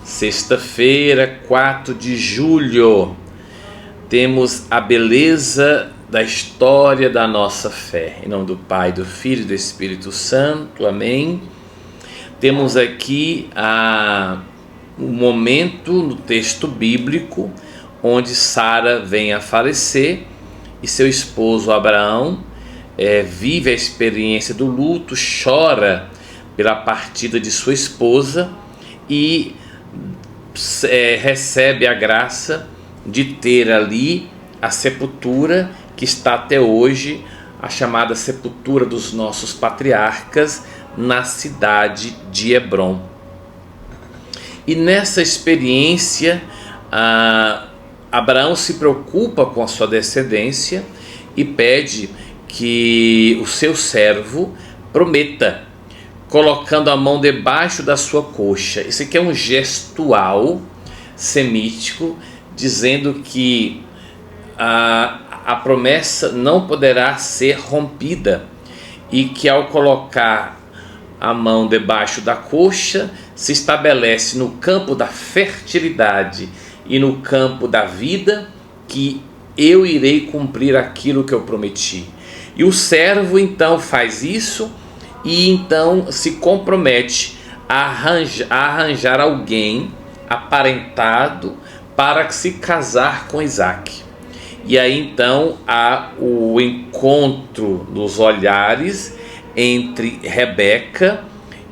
Sexta-feira, 4 de julho, temos a beleza da história da nossa fé. Em nome do Pai, do Filho e do Espírito Santo, amém. Temos aqui um momento no texto bíblico onde Sara vem a falecer e seu esposo Abraão vive a experiência do luto, chora pela partida de sua esposa e recebe a graça de ter ali a sepultura que está até hoje, a chamada sepultura dos nossos patriarcas, na cidade de Hebrom. E nessa experiência, Abraão se preocupa com a sua descendência e pede que o seu servo prometa, colocando a mão debaixo da sua coxa. Isso aqui é um gestual semítico, dizendo que a promessa não poderá ser rompida e que ao colocar a mão debaixo da coxa se estabelece no campo da fertilidade e no campo da vida que eu irei cumprir aquilo que eu prometi. E o servo então faz isso e então se compromete a arranjar alguém aparentado para se casar com Isaac. E aí então há o encontro dos olhares entre Rebeca,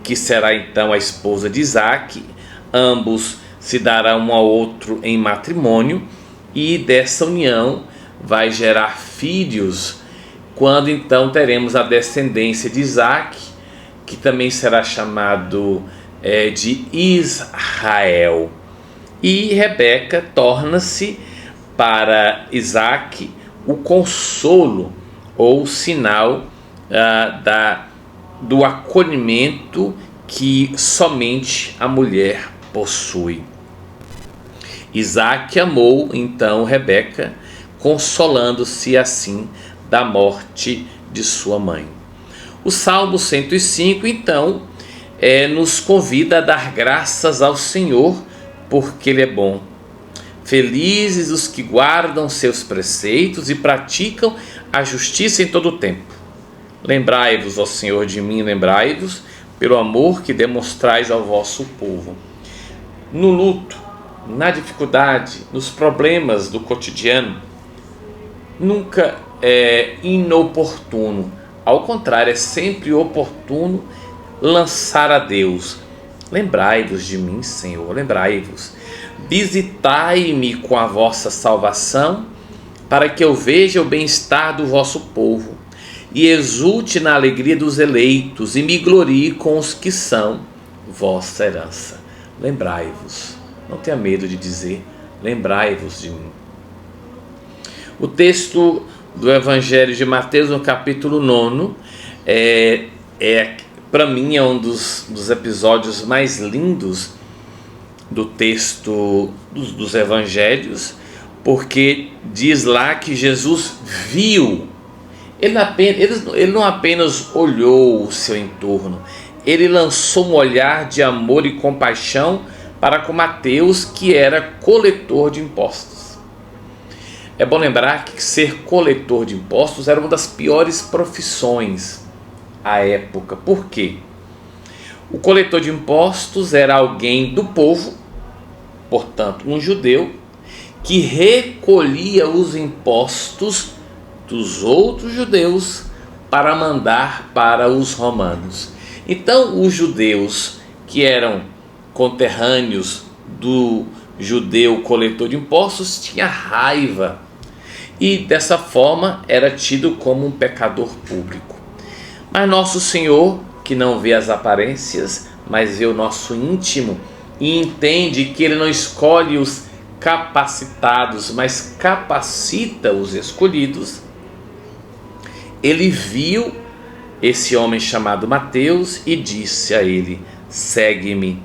que será então a esposa de Isaac, ambos se darão um ao outro em matrimônio e dessa união vai gerar filhos, quando então teremos a descendência de Isaac, que também será chamado de Israel. E Rebeca torna-se para Isaac o consolo ou o sinal do acolhimento que somente a mulher possui. Isaac amou então Rebeca, consolando-se assim da morte de sua mãe. O Salmo 105 então nos convida a dar graças ao Senhor, porque Ele é bom. Felizes os que guardam seus preceitos e praticam a justiça em todo o tempo. Lembrai-vos, ó Senhor, de mim, lembrai-vos pelo amor que demonstrais ao vosso povo. No luto, na dificuldade, nos problemas do cotidiano, nunca é inoportuno. Ao contrário, é sempre oportuno lançar a Deus. Lembrai-vos de mim, Senhor, lembrai-vos. Visitai-me com a vossa salvação, para que eu veja o bem-estar do vosso povo, e exulte na alegria dos eleitos, e me glorie com os que são vossa herança. Lembrai-vos, não tenha medo de dizer, lembrai-vos de mim. O texto do Evangelho de Mateus, no capítulo 9, para mim é um dos episódios mais lindos do texto dos Evangelhos, porque diz lá que Jesus viu. Ele não apenas olhou o seu entorno, ele lançou um olhar de amor e compaixão para com Mateus, que era coletor de impostos. É bom lembrar que ser coletor de impostos era uma das piores profissões à época. Por quê? O coletor de impostos era alguém do povo, portanto um judeu, que recolhia os impostos dos outros judeus para mandar para os romanos. Então os judeus que eram conterrâneos do judeu coletor de impostos tinham raiva e dessa forma era tido como um pecador público. Mas nosso Senhor, que não vê as aparências, mas vê o nosso íntimo e entende que Ele não escolhe os capacitados, mas capacita os escolhidos, Ele viu esse homem chamado Mateus e disse a ele: segue-me.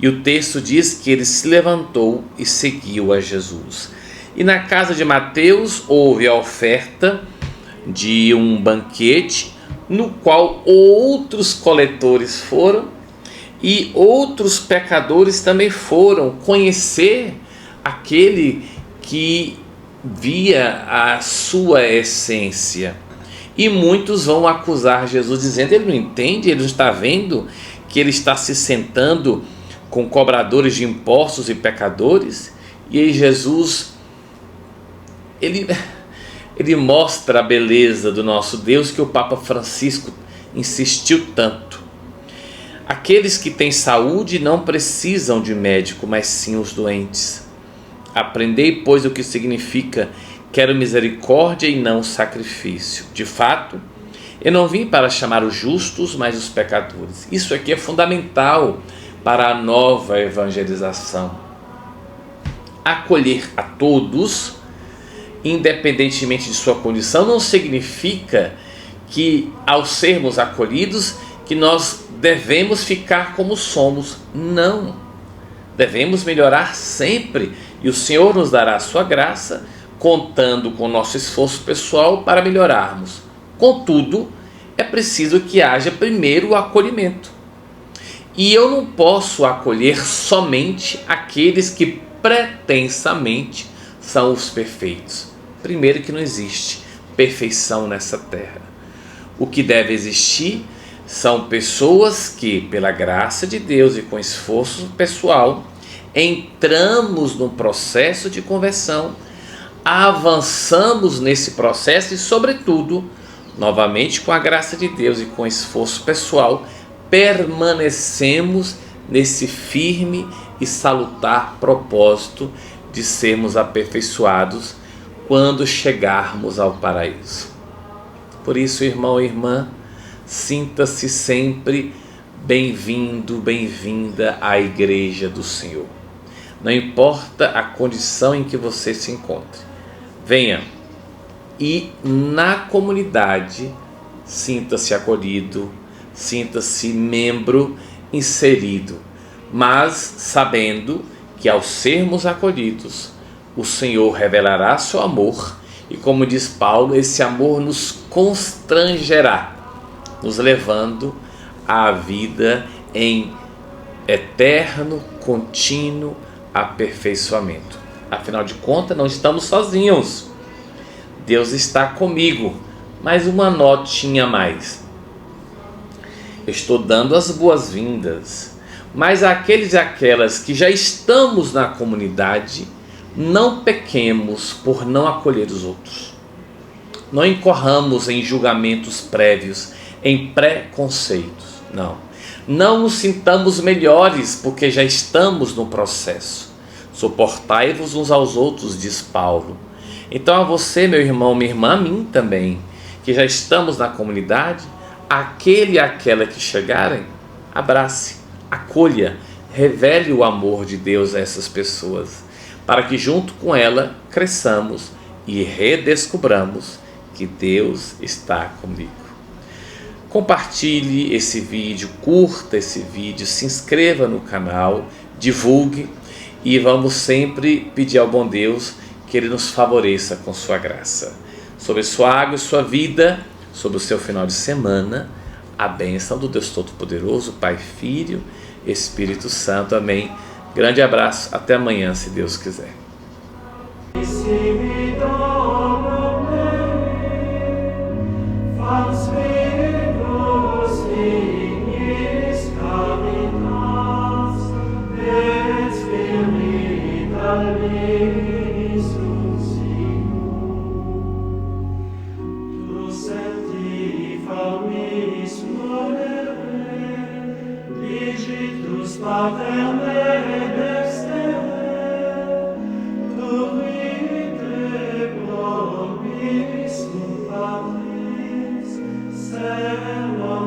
E o texto diz que ele se levantou e seguiu a Jesus. E na casa de Mateus houve a oferta de um banquete, no qual outros coletores foram e outros pecadores também foram conhecer aquele que via a sua essência. E muitos vão acusar Jesus, dizendo: ele não entende, ele não está vendo que ele está se sentando com cobradores de impostos e pecadores? E aí Jesus, ele mostra a beleza do nosso Deus que o Papa Francisco insistiu tanto. Aqueles que têm saúde não precisam de médico, mas sim os doentes. Aprendei, pois, o que significa: quero misericórdia e não sacrifício. De fato, eu não vim para chamar os justos, mas os pecadores. Isso aqui é fundamental para a nova evangelização. Acolher a todos, independentemente de sua condição, não significa que, ao sermos acolhidos, que nós devemos ficar como somos. Não. Devemos melhorar sempre, e o Senhor nos dará a sua graça, contando com o nosso esforço pessoal para melhorarmos. Contudo, é preciso que haja primeiro o acolhimento. E eu não posso acolher somente aqueles que pretensamente são os perfeitos. Primeiro, que não existe perfeição nessa terra. O que deve existir são pessoas que, pela graça de Deus e com esforço pessoal, entramos num processo de conversão, avançamos nesse processo e, sobretudo, novamente com a graça de Deus e com esforço pessoal, permanecemos nesse firme e salutar propósito de sermos aperfeiçoados quando chegarmos ao paraíso. Por isso, irmão e irmã, sinta-se sempre bem-vindo, bem-vinda à Igreja do Senhor. Não importa a condição em que você se encontre, venha e na comunidade sinta-se acolhido, sinta-se membro inserido, mas sabendo que ao sermos acolhidos, o Senhor revelará seu amor e, como diz Paulo, esse amor nos constrangerá, nos levando à vida em eterno, contínuo aperfeiçoamento. Afinal de contas, não estamos sozinhos. Deus está comigo. Mas uma notinha a mais. Eu estou dando as boas-vindas, mas àqueles e aquelas que já estamos na comunidade, não pequemos por não acolher os outros. Não incorramos em julgamentos prévios, em preconceitos. Não nos sintamos melhores porque já estamos no processo. Suportai-vos uns aos outros, diz Paulo. Então a você, meu irmão, minha irmã, a mim também, que já estamos na comunidade, aquele e aquela que chegarem, abrace, acolha, revele o amor de Deus a essas pessoas, para que junto com ela cresçamos e redescobramos que Deus está comigo. Compartilhe esse vídeo, curta esse vídeo, se inscreva no canal, divulgue e vamos sempre pedir ao bom Deus que Ele nos favoreça com sua graça. Sobre sua água e sua vida, sobre o seu final de semana, a bênção do Deus Todo-Poderoso, Pai, Filho, Espírito Santo. Amém. Grande abraço, até amanhã, se Deus quiser. Pater, céu.